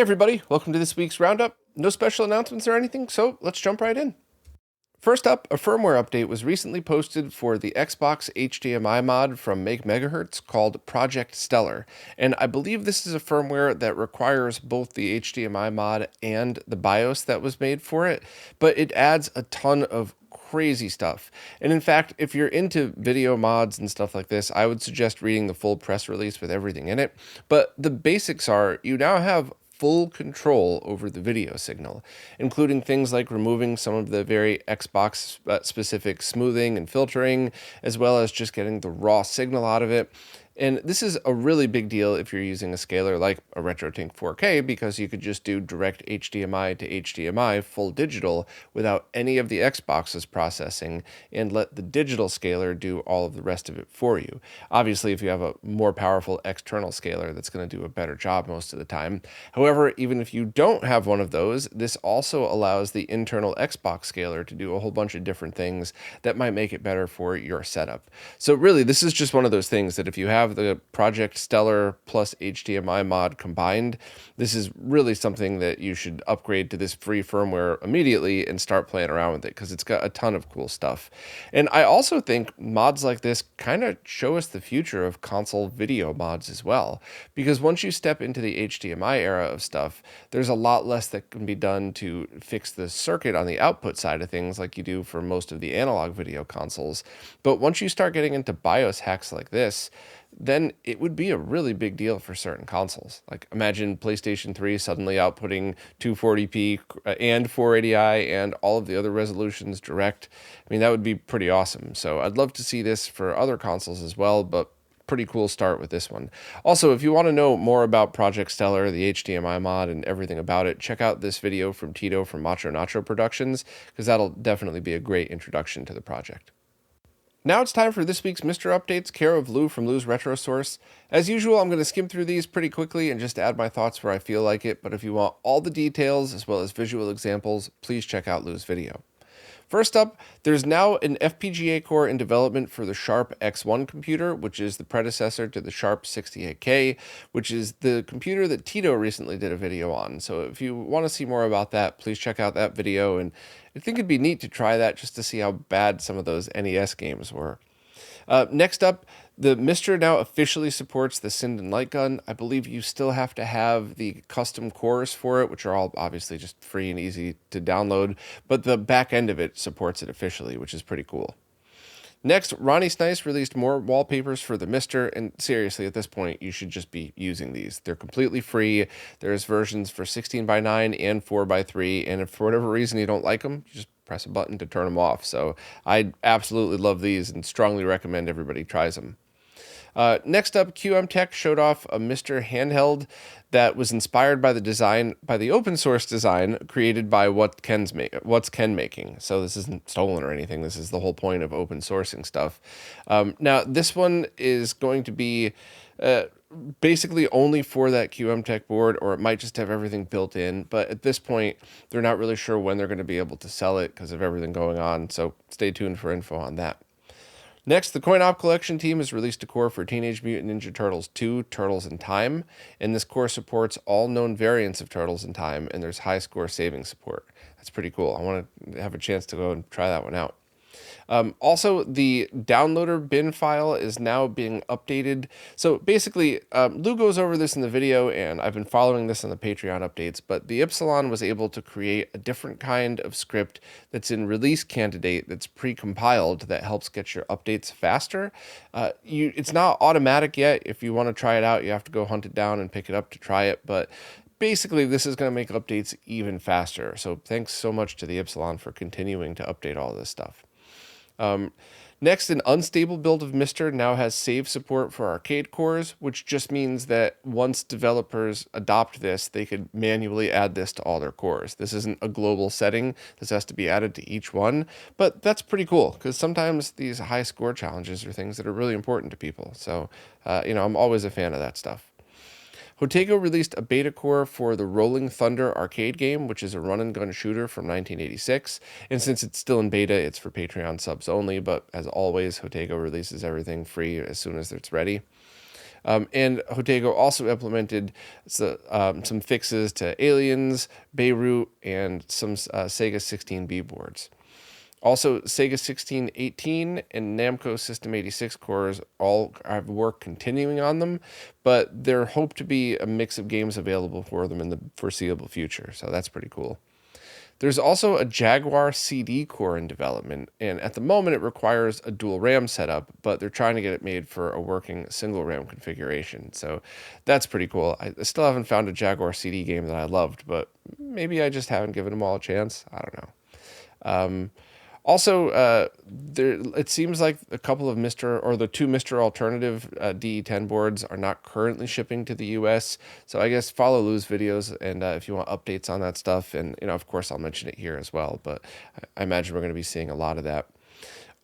Hey everybody, welcome to this week's Roundup. No special announcements or anything, so let's jump right in. First up, a firmware update was recently posted for the Xbox HDMI mod from Make Megahertz called Project Stellar, and I believe this is a firmware that requires both the HDMI mod and the BIOS that was made for it, but it adds a ton of crazy stuff. And in fact, if you're into video mods and stuff like this, I would suggest reading the full press release with everything in it. But the basics are you now have full control over the video signal, including things like removing some of the very Xbox specific smoothing and filtering, as well as just getting the raw signal out of it. And this is a really big deal if you're using a scaler like a RetroTink 4K, because you could just do direct HDMI to HDMI full digital without any of the Xbox's processing and let the digital scaler do all of the rest of it for you. Obviously, if you have a more powerful external scaler, that's going to do a better job most of the time. However, even if you don't have one of those, this also allows the internal Xbox scaler to do a whole bunch of different things that might make it better for your setup. So really, this is just one of those things that if you have the Project Stellar plus HDMI mod combined, this is really something that you should upgrade to this free firmware immediately and start playing around with it, because it's got a ton of cool stuff. And I also think mods like this kind of show us the future of console video mods as well, because once you step into the HDMI era of stuff, there's a lot less that can be done to fix the circuit on the output side of things like you do for most of the analog video consoles. But once you start getting into BIOS hacks like this, then it would be a really big deal for certain consoles. Like imagine PlayStation 3 suddenly outputting 240p and 480i and all of the other resolutions direct. I mean, that would be pretty awesome. So I'd love to see this for other consoles as well, but pretty cool start with this one. Also, if you want to know more about Project Stellar, the HDMI mod, and everything about it, check out this video from Tito from Macho Nacho Productions, because that'll definitely be a great introduction to the project. Now it's time for this week's Mr. Updates, care of Lou from Lou's Retro Source. As usual, I'm going to skim through these pretty quickly and just add my thoughts where I feel like it, but if you want all the details as well as visual examples, please check out Lou's video. First up, there's now an FPGA core in development for the Sharp X1 computer, which is the predecessor to the Sharp 68K, which is the computer that Tito recently did a video on. So if you want to see more about that, please check out that video, and I think it'd be neat to try that just to see how bad some of those NES games were. Next up, the Mister now officially supports the Sinden light gun. I believe you still have to have the custom cores for it, which are all obviously just free and easy to download, but the back end of it supports it officially, which is pretty cool. Next, Ronnie Snice released more wallpapers for the Mister, and seriously, at this point, you should just be using these. They're completely free. There's versions for 16:9 and 4:3, and if for whatever reason you don't like them, you just press a button to turn them off. So I absolutely love these and strongly recommend everybody tries them. Next up, QM Tech showed off a Mister handheld that was inspired by the open source design created by What's Ken Making. So this isn't stolen or anything. This is the whole point of open sourcing stuff. Now this one is going to be basically only for that QM Tech board, or it might just have everything built in. But at this point, they're not really sure when they're going to be able to sell it because of everything going on. So stay tuned for info on that. Next, the Coin Op Collection team has released a core for Teenage Mutant Ninja Turtles 2, Turtles in Time, and this core supports all known variants of Turtles in Time, and there's high score saving support. That's pretty cool. I want to have a chance to go and try that one out. Also, the downloader bin file is now being updated. So basically, Lou goes over this in the video, and I've been following this on the Patreon updates, but the Ypsilon was able to create a different kind of script that's in release candidate that's pre-compiled that helps get your updates faster. It's not automatic yet. If you want to try it out, you have to go hunt it down and pick it up to try it, but basically, this is going to make updates even faster. So thanks so much to the Ypsilon for continuing to update all this stuff. Next, an unstable build of Mister now has save support for arcade cores, which just means that once developers adopt this, they could manually add this to all their cores. This isn't a global setting. This has to be added to each one, but that's pretty cool because sometimes these high score challenges are things that are really important to people. So, I'm always a fan of that stuff. Hotego released a beta core for the Rolling Thunder arcade game, which is a run-and-gun shooter from 1986. And since it's still in beta, it's for Patreon subs only. But as always, Hotego releases everything free as soon as it's ready. And Hotego also implemented some fixes to Aliens, Beirut, and some Sega 16B boards. Also, Sega 1618 and Namco System 86 cores all have work continuing on them, but there hope to be a mix of games available for them in the foreseeable future, so that's pretty cool. There's also a Jaguar CD core in development, and at the moment it requires a dual RAM setup, but they're trying to get it made for a working single RAM configuration, so that's pretty cool. I still haven't found a Jaguar CD game that I loved, but maybe I just haven't given them all a chance. I don't know. Also, it seems like a couple of the two Mr. Alternative DE10 boards are not currently shipping to the US. So I guess follow Lou's videos, and if you want updates on that stuff, and of course I'll mention it here as well. But I imagine we're going to be seeing a lot of that.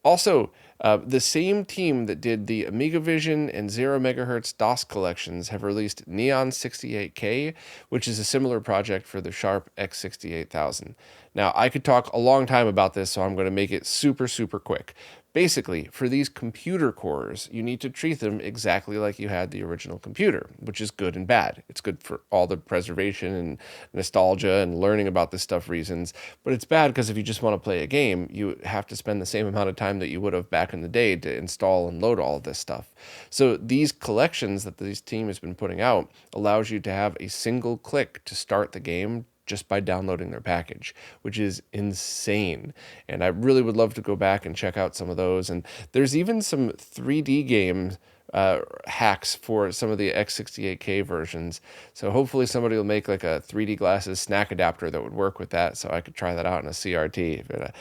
Also, the same team that did the Amiga Vision and 0 MHz DOS collections have released Neon 68K, which is a similar project for the Sharp X68000. Now, I could talk a long time about this, so I'm going to make it super, super quick. Basically, for these computer cores, you need to treat them exactly like you had the original computer, which is good and bad. It's good for all the preservation and nostalgia and learning about this stuff reasons, but it's bad because if you just want to play a game, you have to spend the same amount of time that you would have back in the day to install and load all of this stuff. So these collections that this team has been putting out allows you to have a single click to start the game just by downloading their package, which is insane. And I really would love to go back and check out some of those. And there's even some 3D games hacks for some of the X68K versions. So hopefully somebody will make like a 3D glasses snack adapter that would work with that, so I could try that out in a CRT. But,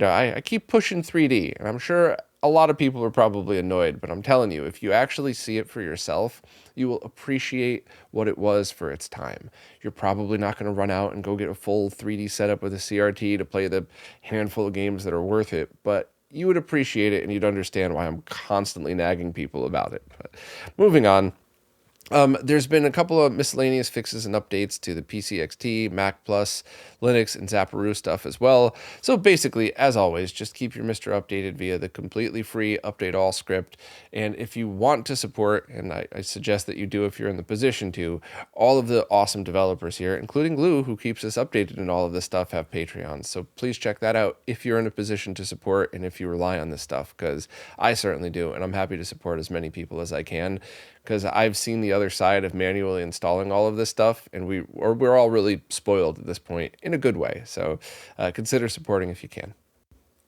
I keep pushing 3D, and I'm sure a lot of people are probably annoyed, but I'm telling you, if you actually see it for yourself, you will appreciate what it was for its time. You're probably not going to run out and go get a full 3D setup with a CRT to play the handful of games that are worth it, but you would appreciate it and you'd understand why I'm constantly nagging people about it. But moving on. There's been a couple of miscellaneous fixes and updates to the PCXT, Mac Plus, Linux, and Zapparoo stuff as well. So basically, as always, just keep your Mr. updated via the completely free Update All script. And if you want to support, and I suggest that you do if you're in the position to, all of the awesome developers here, including Lou, who keeps us updated in all of this stuff, have Patreons. So please check that out if you're in a position to support and if you rely on this stuff, because I certainly do, and I'm happy to support as many people as I can, because I've seen the other side of manually installing all of this stuff, and we're all really spoiled at this point in a good way. So consider supporting if you can.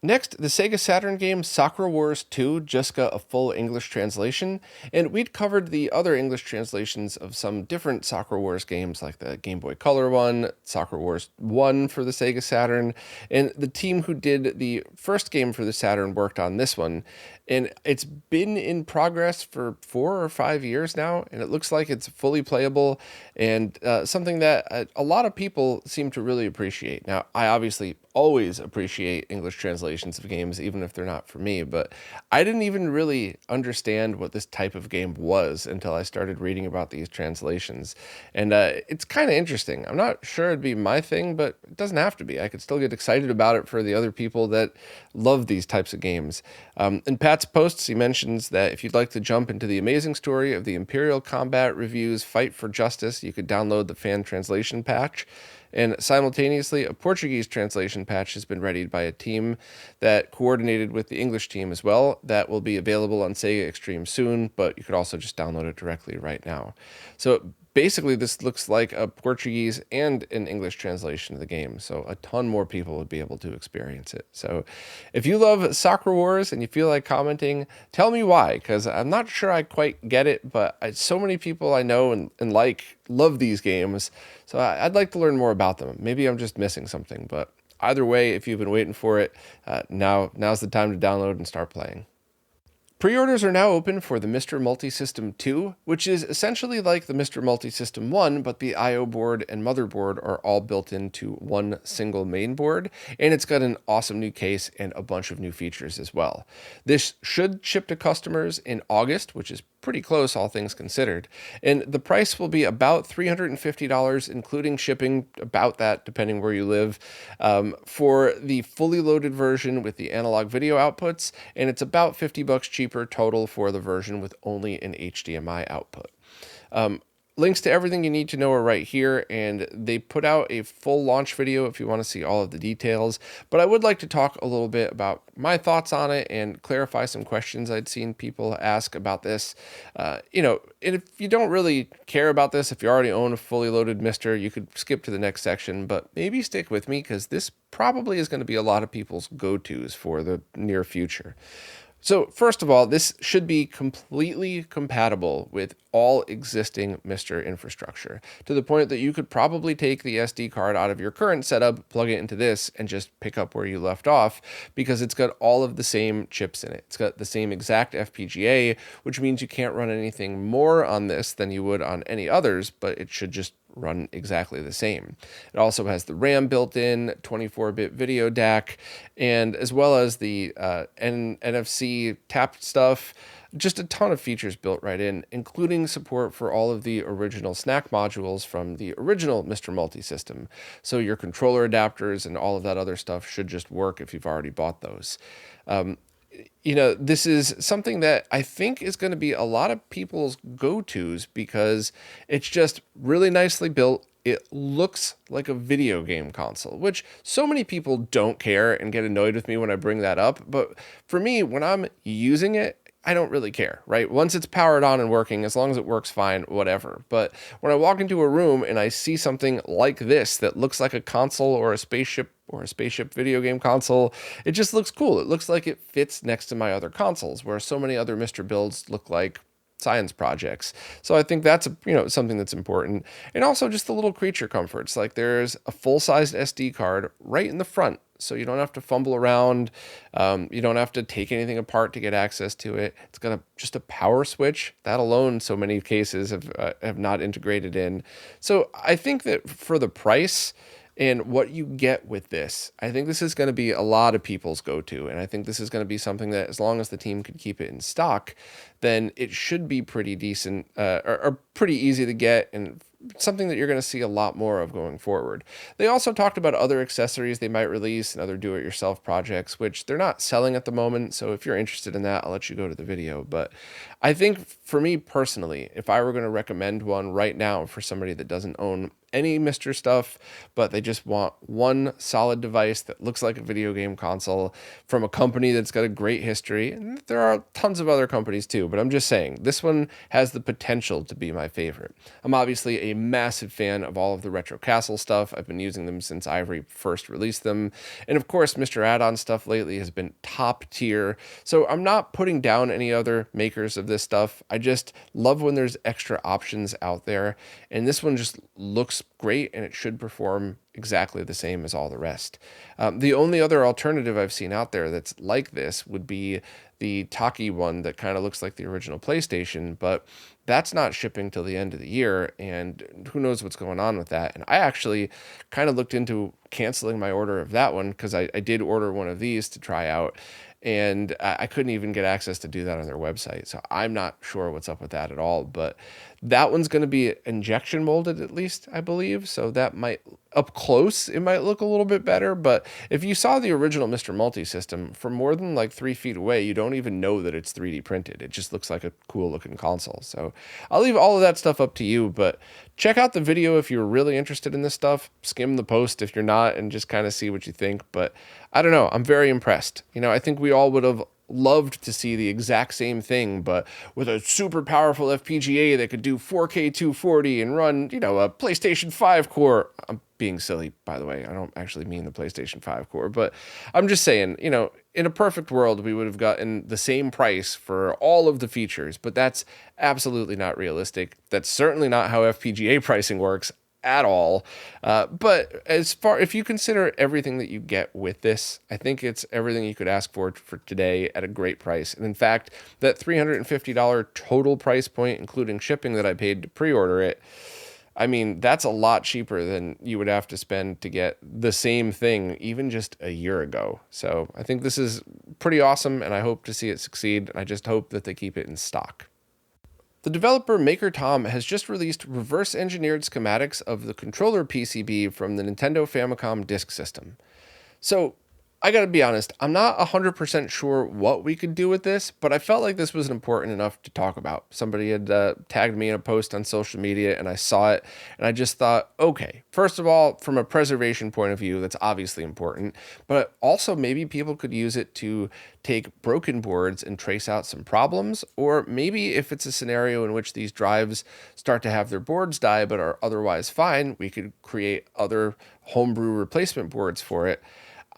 Next, the Sega Saturn game Sakra Wars 2 just got a full English translation, and we'd covered the other English translations of some different Sakra Wars games, like the Game Boy Color one, Sakra Wars 1 for the Sega Saturn, and the team who did the first game for the Saturn worked on this one. And it's been in progress for 4 or 5 years now, and it looks like it's fully playable and something that a lot of people seem to really appreciate. Now, I obviously always appreciate English translations of games, even if they're not for me, but I didn't even really understand what this type of game was until I started reading about these translations. And it's kind of interesting. I'm not sure it'd be my thing, but it doesn't have to be. I could still get excited about it for the other people that love these types of games. In Pat's posts, he mentions that if you'd like to jump into the amazing story of the Imperial Combat Review's Fight for Justice, you could download the fan translation patch. And simultaneously, a Portuguese translation patch has been readied by a team that coordinated with the English team as well. That will be available on Sega Extreme soon, but you could also just download it directly right now. So basically, this looks like a Portuguese and an English translation of the game, so a ton more people would be able to experience it. So if you love Sakra Wars and you feel like commenting, tell me why, because I'm not sure I quite get it, but so many people I know and like love these games, so I'd like to learn more about them. Maybe I'm just missing something, but either way, if you've been waiting for it, now's the time to download and start playing. Pre-orders are now open for the Mr. Multisystem 2, which is essentially like the Mr. Multisystem 1, but the I/O board and motherboard are all built into one single main board, and it's got an awesome new case and a bunch of new features as well. This should ship to customers in August, which is pretty close, all things considered. And the price will be about $350, including shipping, about that, depending where you live, for the fully loaded version with the analog video outputs. And it's about $50 cheaper total for the version with only an HDMI output. Links to everything you need to know are right here, and they put out a full launch video if you want to see all of the details. But I would like to talk a little bit about my thoughts on it and clarify some questions I'd seen people ask about this. And if you don't really care about this, if you already own a fully loaded Mister, you could skip to the next section, but maybe stick with me because this probably is going to be a lot of people's go-tos for the near future. So first of all, this should be completely compatible with all existing Mister infrastructure, to the point that you could probably take the SD card out of your current setup, plug it into this, and just pick up where you left off, because it's got all of the same chips in it. It's got the same exact FPGA, which means you can't run anything more on this than you would on any others, but it should just run exactly the same. It also has the RAM built in, 24-bit video DAC, and as well as the NFC tapped stuff. Just a ton of features built right in, including support for all of the original snack modules from the original Mr. Multisystem. So your controller adapters and all of that other stuff should just work if you've already bought those. This is something that I think is going to be a lot of people's go-tos because it's just really nicely built. It looks like a video game console, which so many people don't care and get annoyed with me when I bring that up. But for me, when I'm using it, I don't really care, right? Once it's powered on and working, as long as it works fine, whatever. But when I walk into a room and I see something like this that looks like a console or a spaceship video game console, it just looks cool. It looks like it fits next to my other consoles, where so many other Mr. builds look like science projects. So I think that's something that's important. And also just the little creature comforts. Like there's a full-sized SD card right in the front, so you don't have to fumble around. You don't have to take anything apart to get access to it. It's got just a power switch. That alone, so many cases have not integrated in. So I think that for the price and what you get with this, I think this is going to be a lot of people's go-to. And I think this is going to be something that, as long as the team can keep it in stock, then it should be pretty decent or pretty easy to get, and something that you're going to see a lot more of going forward. They also talked about other accessories they might release and other do-it-yourself projects, which they're not selling at the moment. So if you're interested in that, I'll let you go to the video. But I think for me personally, if I were going to recommend one right now for somebody that doesn't own any Mr. stuff, but they just want one solid device that looks like a video game console from a company that's got a great history, and there are tons of other companies too, but I'm just saying this one has the potential to be my favorite. I'm obviously a massive fan of all of the Retro Castle stuff. I've been using them since Ivory first released them, and of course Mr. Add-on stuff lately has been top tier. So I'm not putting down any other makers of this stuff. I just love when there's extra options out there, and this one just looks great, and it should perform exactly the same as all the rest. The only other alternative I've seen out there that's like this would be the Taki one that kind of looks like the original PlayStation, but that's not shipping till the end of the year, and who knows what's going on with that. And I actually kind of looked into canceling my order of that one because I did order one of these to try out, and I couldn't even get access to do that on their website. So I'm not sure what's up with that at all, but that one's going to be injection molded, at least, I believe. So that might, up close, it might look a little bit better. But if you saw the original Mr. Multisystem from more than like 3 feet away, you don't even know that it's 3D printed. It just looks like a cool looking console. So I'll leave all of that stuff up to you, but check out the video if you're really interested in this stuff. Skim the post if you're not, and just kind of see what you think. But I don't know, I'm very impressed. I think we all would have loved to see the exact same thing, but with a super powerful FPGA that could do 4K 240 and run, a PlayStation 5 core. I'm being silly, by the way. I don't actually mean the PlayStation 5 core, but I'm just saying, in a perfect world, we would have gotten the same price for all of the features, but that's absolutely not realistic. That's certainly not how FPGA pricing works at all. But if you consider everything that you get with this, I think it's everything you could ask for today at a great price. And in fact, that $350 total price point, including shipping that I paid to pre-order it, I mean, that's a lot cheaper than you would have to spend to get the same thing even just a year ago. So I think this is pretty awesome, and I hope to see it succeed. And I just hope that they keep it in stock. The developer Maker Tom has just released reverse engineered schematics of the controller PCB from the Nintendo Famicom Disk System. So, I gotta be honest, I'm not 100% sure what we could do with this, but I felt like this was important enough to talk about. Somebody had tagged me in a post on social media and I saw it, and I just thought, okay, first of all, from a preservation point of view, that's obviously important, but also maybe people could use it to take broken boards and trace out some problems, or maybe if it's a scenario in which these drives start to have their boards die but are otherwise fine, we could create other homebrew replacement boards for it.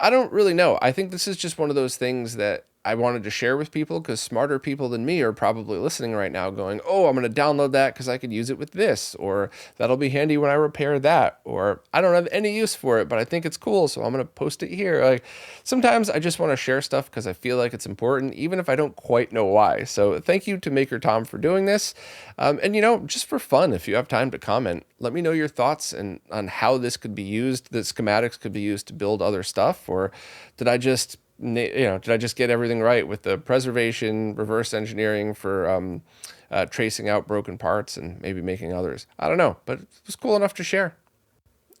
I don't really know. I think this is just one of those things that I wanted to share with people because smarter people than me are probably listening right now going, oh, I'm going to download that because I could use it with this, or that'll be handy when I repair that, or I don't have any use for it, but I think it's cool, so I'm going to post it here. Like, sometimes I just want to share stuff because I feel like it's important, even if I don't quite know why. So thank you to Maker Tom for doing this. And, just for fun, if you have time to comment, let me know your thoughts and on how this could be used, the schematics could be used to build other stuff, or did I just get everything right with the preservation, reverse engineering for tracing out broken parts and maybe making others? I don't know, but it was cool enough to share.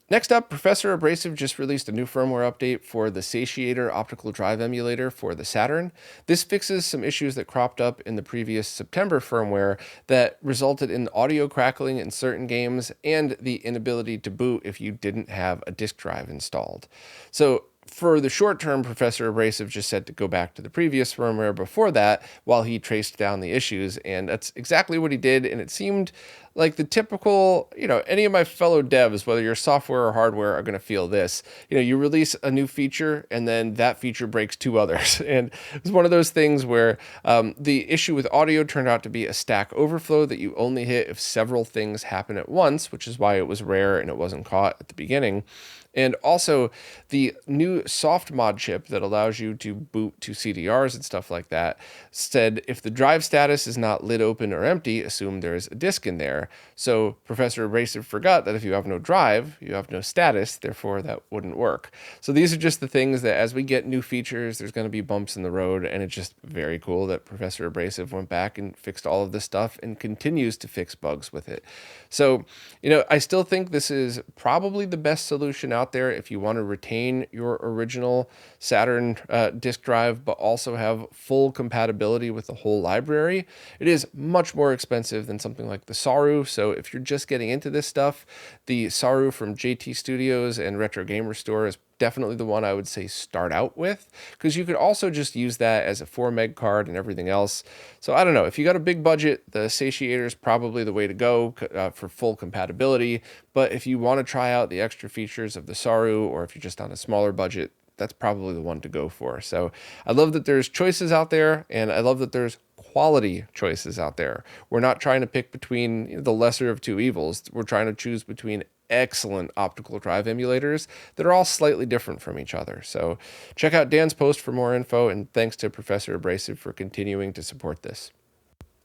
Next up, Professor Abrasive just released a new firmware update for the Satiator optical drive emulator for the Saturn. This fixes some issues that cropped up in the previous September firmware that resulted in audio crackling in certain games and the inability to boot if you didn't have a disk drive installed. So for the short term, Professor Abrasive just said to go back to the previous firmware before that while he traced down the issues, and that's exactly what he did, and it seemed like the typical, any of my fellow devs, whether you're software or hardware, are going to feel this. You release a new feature and then that feature breaks two others. And it was one of those things where the issue with audio turned out to be a stack overflow that you only hit if several things happen at once, which is why it was rare and it wasn't caught at the beginning. And also the new soft mod chip that allows you to boot to CDRs and stuff like that said if the drive status is not lid open or empty, assume there is a disk in there. So Professor Abrasive forgot that if you have no drive, you have no status, therefore that wouldn't work. So these are just the things that as we get new features, there's going to be bumps in the road, and it's just very cool that Professor Abrasive went back and fixed all of this stuff and continues to fix bugs with it. So, I still think this is probably the best solution out there if you want to retain your original Saturn disk drive, but also have full compatibility with the whole library. It is much more expensive than something like the Saru. So if you're just getting into this stuff, the Saru from JT Studios and Retro Gamer Store is definitely the one I would say start out with, because you could also just use that as a 4 meg card and everything else. So I don't know, if you got a big budget, the Satiator is probably the way to go for full compatibility. But if you want to try out the extra features of the Saru, or if you're just on a smaller budget, that's probably the one to go for. So I love that there's choices out there, and I love that there's quality choices out there. We're not trying to pick between the lesser of two evils. We're trying to choose between excellent optical drive emulators that are all slightly different from each other. So check out Dan's post for more info, and thanks to Professor Abrasive for continuing to support this.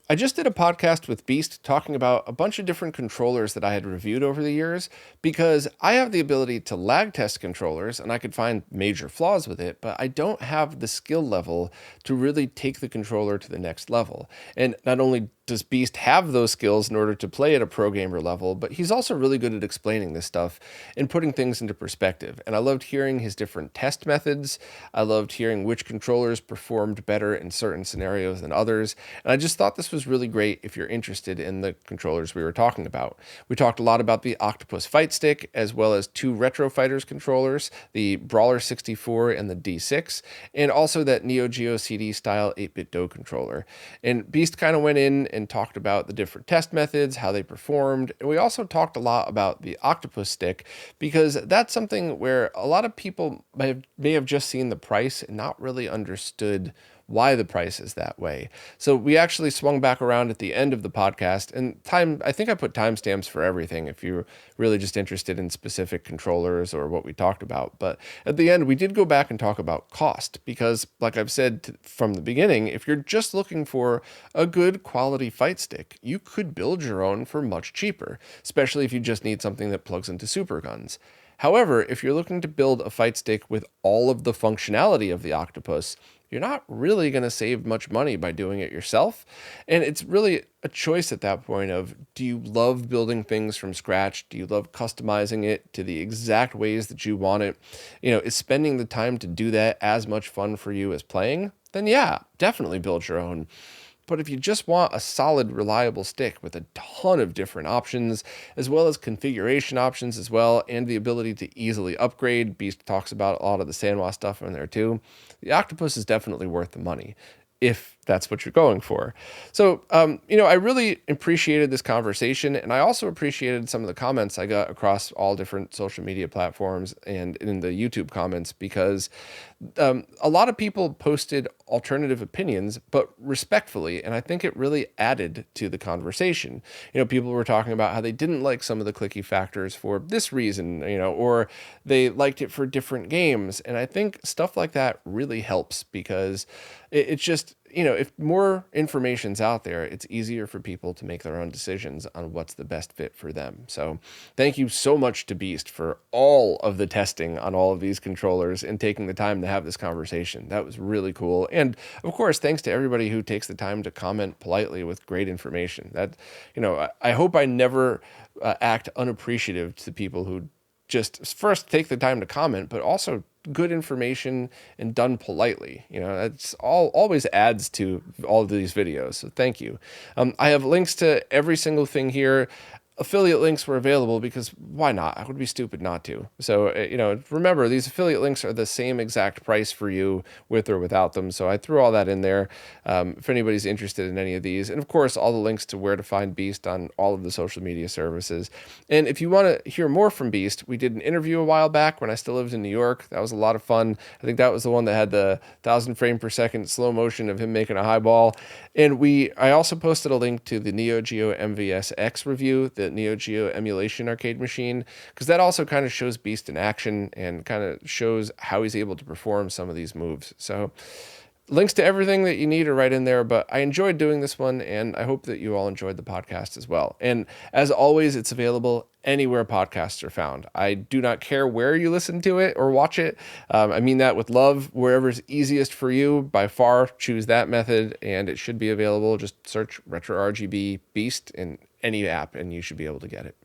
I just did a podcast with Beast talking about a bunch of different controllers that I had reviewed over the years, because I have the ability to lag test controllers and I could find major flaws with it, but I don't have the skill level to really take the controller to the next level. And not only does Beast have those skills in order to play at a pro gamer level, but he's also really good at explaining this stuff and putting things into perspective. And I loved hearing his different test methods. I loved hearing which controllers performed better in certain scenarios than others. And I just thought this was really great if you're interested in the controllers we were talking about. We talked a lot about the Octopus Fight Stick, as well as two Retro Fighters controllers, the Brawler 64 and the D6, and also that Neo Geo CD style 8-bit Do controller. And Beast kind of went in and talked about the different test methods, how they performed. And we also talked a lot about the Octopus Stick, because that's something where a lot of people may have just seen the price and not really understood why the price is that way. So we actually swung back around at the end of the podcast, and I think I put timestamps for everything if you're really just interested in specific controllers or what we talked about. But at the end, we did go back and talk about cost, because like I've said from the beginning, if you're just looking for a good quality fight stick, you could build your own for much cheaper, especially if you just need something that plugs into super guns. However, if you're looking to build a fight stick with all of the functionality of the Octopus, you're not really going to save much money by doing it yourself. And it's really a choice at that point of, do you love building things from scratch? Do you love customizing it to the exact ways that you want it? Is spending the time to do that as much fun for you as playing? Then yeah, definitely build your own. But if you just want a solid, reliable stick with a ton of different options, as well as configuration options as well, and the ability to easily upgrade, Beast talks about a lot of the Sanwa stuff in there too, the Octopus is definitely worth the money, if that's what you're going for. So, I really appreciated this conversation, and I also appreciated some of the comments I got across all different social media platforms and in the YouTube comments, because a lot of people posted alternative opinions, but respectfully, and I think it really added to the conversation. People were talking about how they didn't like some of the clicky factors for this reason, or they liked it for different games, and I think stuff like that really helps, because it's just, if more information's out there, it's easier for people to make their own decisions on what's the best fit for them. So thank you so much to Beast for all of the testing on all of these controllers and taking the time to have this conversation. That was really cool. And of course, thanks to everybody who takes the time to comment politely with great information. That, I hope I never act unappreciative to people who just first take the time to comment, but also good information and done politely. That's always adds to all of these videos. So thank you. I have links to every single thing here. Affiliate links were available because why not? I would be stupid not to. So, remember, these affiliate links are the same exact price for you with or without them. So I threw all that in there if anybody's interested in any of these. And of course, all the links to where to find Beast on all of the social media services. And if you want to hear more from Beast, we did an interview a while back when I still lived in New York. That was a lot of fun. I think that was the one that had the 1,000 frame per second slow motion of him making a high ball. And I also posted a link to the Neo Geo MVS-X review, the Neo Geo emulation arcade machine, because that also kind of shows Beast in action and kind of shows how he's able to perform some of these moves. So links to everything that you need are right in there, but I enjoyed doing this one, and I hope that you all enjoyed the podcast as well. And as always, it's available anywhere podcasts are found. I do not care where you listen to it or watch it. I mean that with love. Wherever's easiest for you, by far, choose that method, and it should be available. Just search RetroRGB Beast in any app, and you should be able to get it.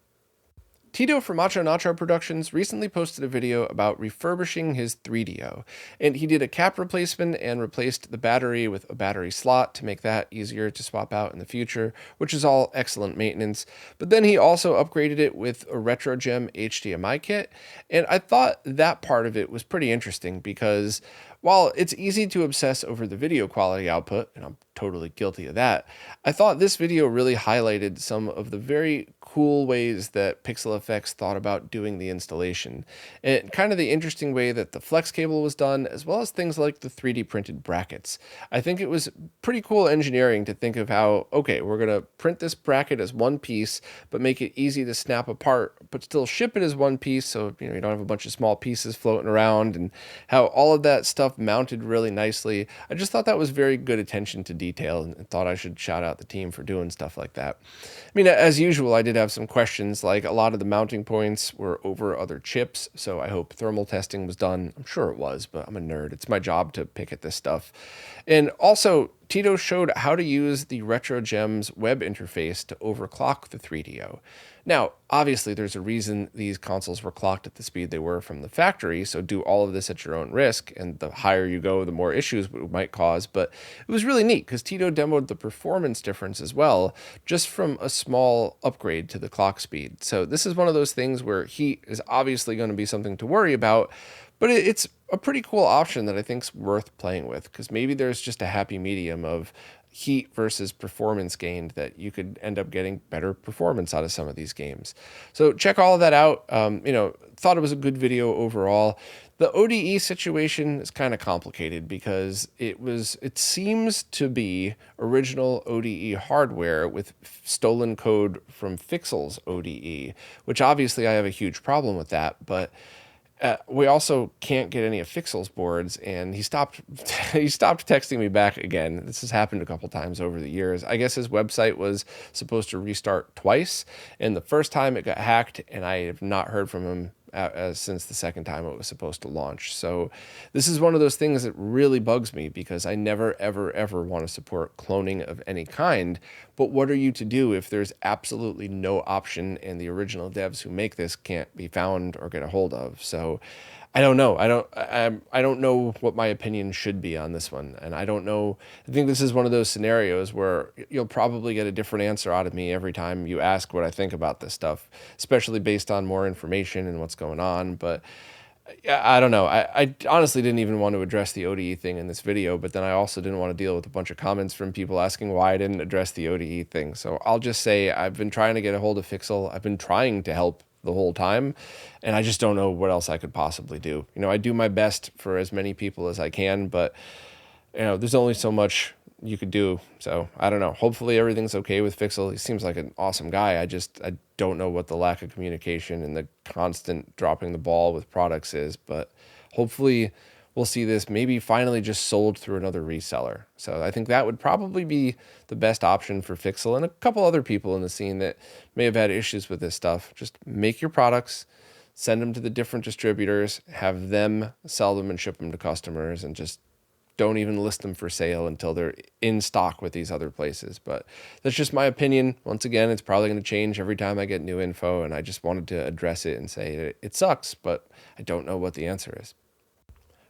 Tito from Macho Nacho Productions recently posted a video about refurbishing his 3DO, and he did a cap replacement and replaced the battery with a battery slot to make that easier to swap out in the future, which is all excellent maintenance. But then he also upgraded it with a RetroGEM HDMI kit, and I thought that part of it was pretty interesting because while it's easy to obsess over the video quality output, and I'm totally guilty of that, I thought this video really highlighted some of the very cool ways that Pixel FX thought about doing the installation, and kind of the interesting way that the flex cable was done, as well as things like the 3D printed brackets. I think it was pretty cool engineering to think of how, okay, we're going to print this bracket as one piece, but make it easy to snap apart, but still ship it as one piece, so you don't have a bunch of small pieces floating around, and how all of that stuff mounted really nicely. I just thought that was very good attention to detail, and thought I should shout out the team for doing stuff like that. I mean, as usual, I did have some questions, like a lot of the mounting points were over other chips, so I hope thermal testing was done. I'm sure it was, but I'm a nerd. It's my job to pick at this stuff. And also, Tito showed how to use the RetroGEM's web interface to overclock the 3DO. Now, obviously, there's a reason these consoles were clocked at the speed they were from the factory, so do all of this at your own risk, and the higher you go, the more issues it might cause. But it was really neat, because Tito demoed the performance difference as well, just from a small upgrade to the clock speed. So this is one of those things where heat is obviously going to be something to worry about, but it's a pretty cool option that I think is worth playing with, because maybe there's just a happy medium of heat versus performance gained that you could end up getting better performance out of some of these games. So check all of that out. Thought it was a good video overall. The ODE situation is kind of complicated because it seems to be original ODE hardware with stolen code from Fixel's ODE, which obviously I have a huge problem with that, but we also can't get any of Fixel's boards, and he stopped texting me back again. This has happened a couple times over the years. I guess his website was supposed to restart twice, and the first time it got hacked, and I have not heard from him since the second time it was supposed to launch. So this is one of those things that really bugs me, because I never, ever, ever want to support cloning of any kind. But what are you to do if there's absolutely no option and the original devs who make this can't be found or get a hold of? So I don't know. I don't know what my opinion should be on this one. And I don't know. I think this is one of those scenarios where you'll probably get a different answer out of me every time you ask what I think about this stuff, especially based on more information and what's going on. But I don't know. I honestly didn't even want to address the ODE thing in this video, but then I also didn't want to deal with a bunch of comments from people asking why I didn't address the ODE thing. So I'll just say I've been trying to get a hold of Fixel. I've been trying to help the whole time, and I just don't know what else I could possibly do. You know, I do my best for as many people as I can, but you know, there's only so much you could do. So I don't know. Hopefully everything's okay with Fixel. He seems like an awesome guy. I don't know what the lack of communication and the constant dropping the ball with products is, but hopefully we'll see this maybe finally just sold through another reseller. So I think that would probably be the best option for Fixel and a couple other people in the scene that may have had issues with this stuff. Just make your products, send them to the different distributors, have them sell them and ship them to customers, and just don't even list them for sale until they're in stock with these other places. But that's just my opinion. Once again, it's probably going to change every time I get new info, and I just wanted to address it and say it sucks, but I don't know what the answer is.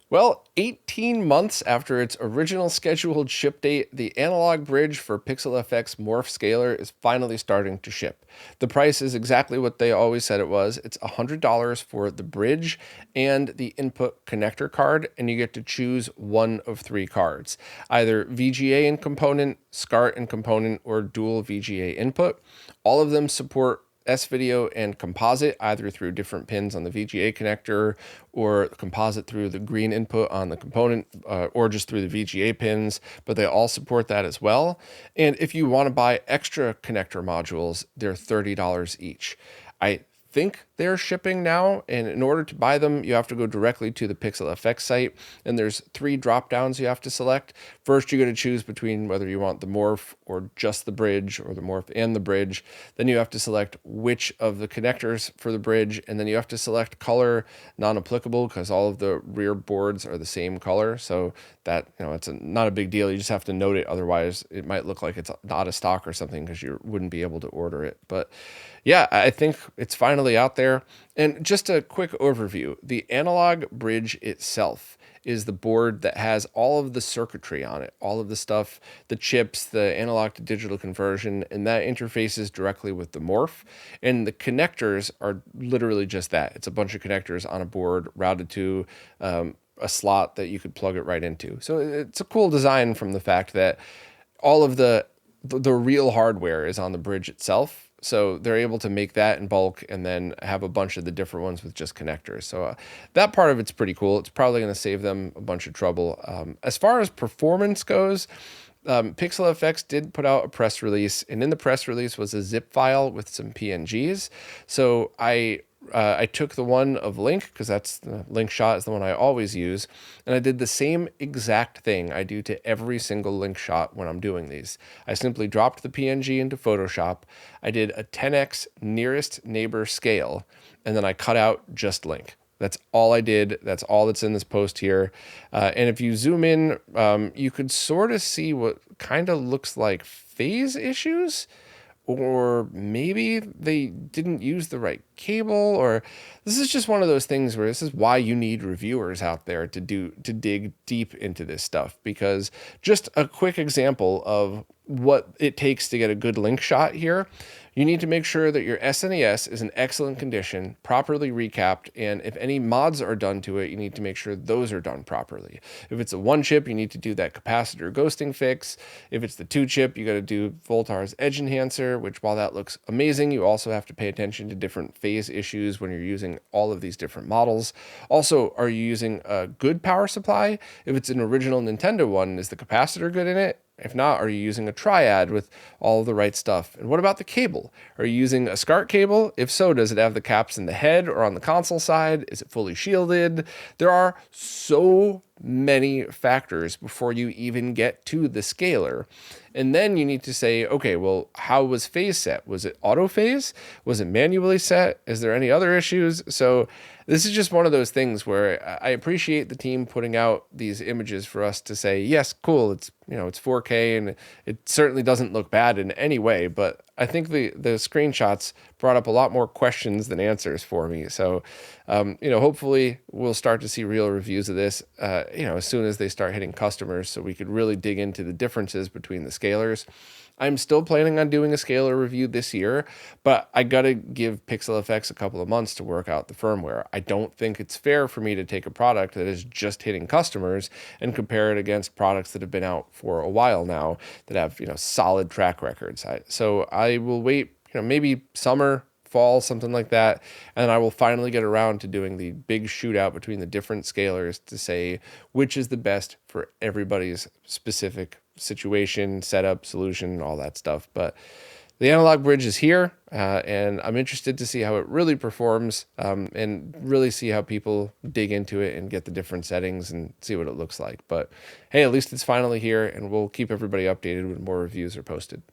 Well, 18 months after its original scheduled ship date, the analog bridge for PixelFX Morph Scaler is finally starting to ship. The price is exactly what they always said it was. It's $100 for the bridge and the input connector card, and you get to choose one of three cards, either VGA and component, SCART and component, or dual VGA input. All of them support S-video and composite, either through different pins on the VGA connector or composite through the green input on the component, or just through the VGA pins, but they all support that as well. And if you want to buy extra connector modules, they're $30 each. I think they're shipping now, and in order to buy them, you have to go directly to the PixelFX site, and there's 3 drop downs you have to select. First, you're going to choose between whether you want the Morph or just the bridge, or the Morph and the bridge. Then you have to select which of the connectors for the bridge, and then you have to select color non-applicable, because all of the rear boards are the same color. So that, you know, it's not a big deal. You just have to note it, otherwise it might look like it's not a stock or something, because you wouldn't be able to order it. But yeah, I think it's finally out there. And just a quick overview, the analog bridge itself is the board that has all of the circuitry on it, all of the stuff, the chips, the analog to digital conversion, and that interfaces directly with the Morph. And the connectors are literally just that. It's a bunch of connectors on a board routed to a slot that you could plug it right into. So it's a cool design from the fact that all of the real hardware is on the bridge itself. So they're able to make that in bulk and then have a bunch of the different ones with just connectors. So that part of it's pretty cool. It's probably going to save them a bunch of trouble. As far as performance goes, PixelFX did put out a press release, and in the press release was a zip file with some PNGs. So I took the one of Link, because that's the Link shot is the one I always use, and I did the same exact thing I do to every single Link shot when I'm doing these. I simply dropped the PNG into Photoshop. I did a 10x nearest neighbor scale, and then I cut out just Link. That's all I did. That's all that's in this post here. And if you zoom in, you could sort of see what kind of looks like phase issues, or maybe they didn't use the right cable, or this is just one of those things where this is why you need reviewers out there to dig deep into this stuff. Because just a quick example of what it takes to get a good Link shot here, you need to make sure that your SNES is in excellent condition, properly recapped, and if any mods are done to it, you need to make sure those are done properly. If it's a 1-chip, you need to do that capacitor ghosting fix. If it's the 2-chip, you got to do Voltar's edge enhancer, which while that looks amazing, you also have to pay attention to different phase issues when you're using all of these different models. Also, are you using a good power supply? If it's an original Nintendo one, is the capacitor good in it? If not, are you using a triad with all of the right stuff? And what about the cable? Are you using a SCART cable? If so, does it have the caps in the head or on the console side? Is it fully shielded? There are so many factors before you even get to the scaler. And then you need to say, okay, well, how was phase set? Was it auto phase? Was it manually set? Is there any other issues? So this is just one of those things where I appreciate the team putting out these images for us to say, yes, cool, it's, you know, it's 4K and it certainly doesn't look bad in any way. But I think the screenshots brought up a lot more questions than answers for me. So, you know, hopefully we'll start to see real reviews of this, you know, as soon as they start hitting customers, so we could really dig into the differences between the scalers. I'm still planning on doing a scaler review this year, but I gotta give PixelFX a couple of months to work out the firmware. I don't think it's fair for me to take a product that is just hitting customers and compare it against products that have been out for a while now that have, you know, solid track records. So I will wait, you know, maybe summer, fall, something like that, and I will finally get around to doing the big shootout between the different scalers to say which is the best for everybody's specific situation, setup, solution, all that stuff. But the analog bridge is here, and I'm interested to see how it really performs, and really see how people dig into it and get the different settings and see what it looks like. But hey, at least it's finally here, and we'll keep everybody updated when more reviews are posted.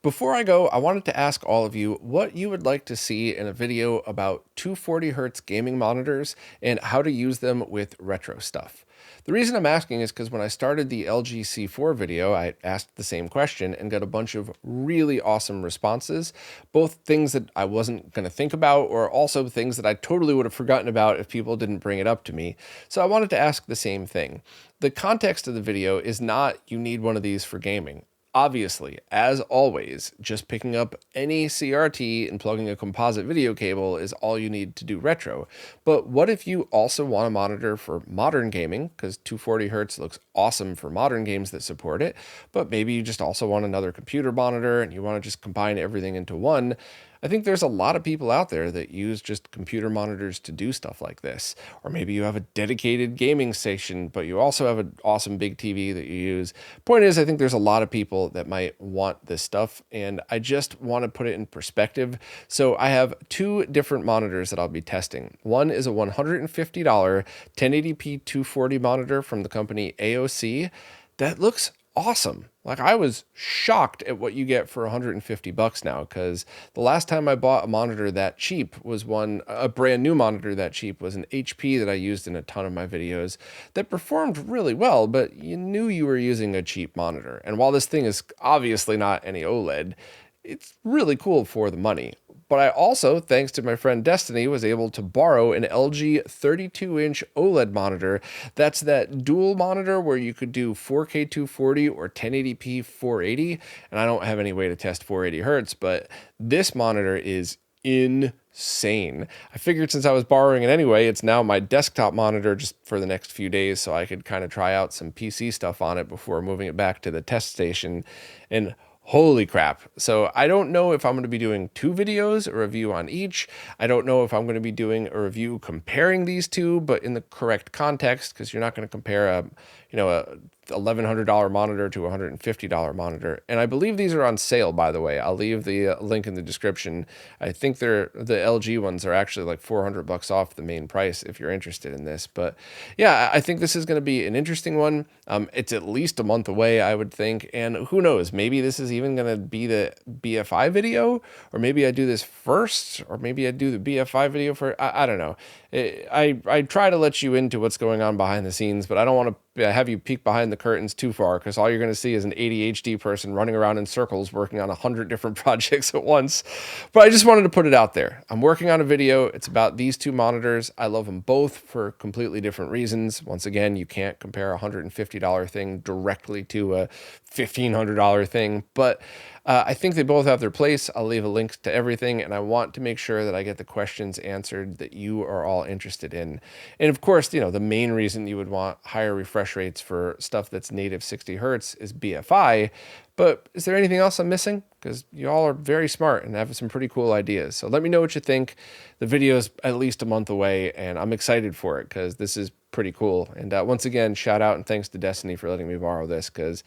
Before I go, I wanted to ask all of you what you would like to see in a video about 240Hz gaming monitors and how to use them with retro stuff. The reason I'm asking is because when I started the LG C4 video, I asked the same question and got a bunch of really awesome responses, both things that I wasn't going to think about or also things that I totally would have forgotten about if people didn't bring it up to me. So I wanted to ask the same thing. The context of the video is not you need one of these for gaming. Obviously, as always, just picking up any CRT and plugging a composite video cable is all you need to do retro. But what if you also want a monitor for modern gaming, because 240Hz looks awesome for modern games that support it, but maybe you just also want another computer monitor and you want to just combine everything into one? I think there's a lot of people out there that use just computer monitors to do stuff like this. Or maybe you have a dedicated gaming station, but you also have an awesome big TV that you use. Point is, I think there's a lot of people that might want this stuff, and I just want to put it in perspective. So I have two different monitors that I'll be testing. One is a $150 1080p 240 monitor from the company AOC that looks awesome. Like, I was shocked at what you get for $150 now, because the last time I bought a monitor that cheap was a brand new monitor that cheap was an HP that I used in a ton of my videos that performed really well, but you knew you were using a cheap monitor. And while this thing is obviously not any OLED, it's really cool for the money. But I also, thanks to my friend Destiny, was able to borrow an LG 32-inch OLED monitor. That's that dual monitor where you could do 4K 240 or 1080p 480. And I don't have any way to test 480 hertz, but this monitor is insane. I figured since I was borrowing it anyway, it's now my desktop monitor just for the next few days, so I could kind of try out some PC stuff on it before moving it back to the test station. And holy crap. So I don't know if I'm going to be doing two videos, a review on each. I don't know if I'm going to be doing a review comparing these two, but in the correct context, because you're not going to compare a $1,100 monitor to a $150 monitor. And I believe these are on sale, by the way. I'll leave the link in the description. I think the LG ones are actually like $400 off the main price if you're interested in this. But yeah, I think this is going to be an interesting one. It's at least a month away, I would think. And who knows, maybe this is even going to be the BFI video, or maybe I do this first, or maybe I do the BFI video for, I don't know. I try to let you into what's going on behind the scenes, but I don't want to have you peek behind the curtains too far, because all you're going to see is an ADHD person running around in circles working on 100 different projects at once. But I just wanted to put it out there. I'm working on a video. It's about these two monitors. I love them both for completely different reasons. Once again, you can't compare a $150 thing directly to a $1,500 thing, but I think they both have their place. I'll leave a link to everything, and I want to make sure that I get the questions answered that you are all interested in. And of course, you know, the main reason you would want higher refresh rates for stuff that's native 60 hertz is BFI. But is there anything else I'm missing? Because you all are very smart and have some pretty cool ideas. So let me know what you think. The video is at least a month away, and I'm excited for it because this is pretty cool. And once again, shout out and thanks to Destiny for letting me borrow this, because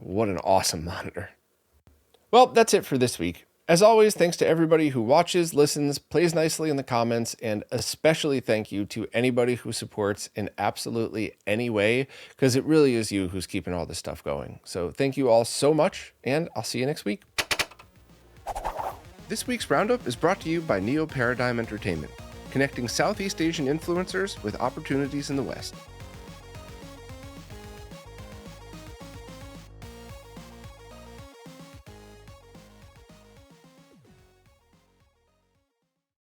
what an awesome monitor. Well, that's it for this week. As always, thanks to everybody who watches, listens, plays nicely in the comments, and especially thank you to anybody who supports in absolutely any way, because it really is you who's keeping all this stuff going. So thank you all so much, and I'll see you next week. This week's Roundup is brought to you by Neo Paradigm Entertainment, connecting Southeast Asian influencers with opportunities in the West.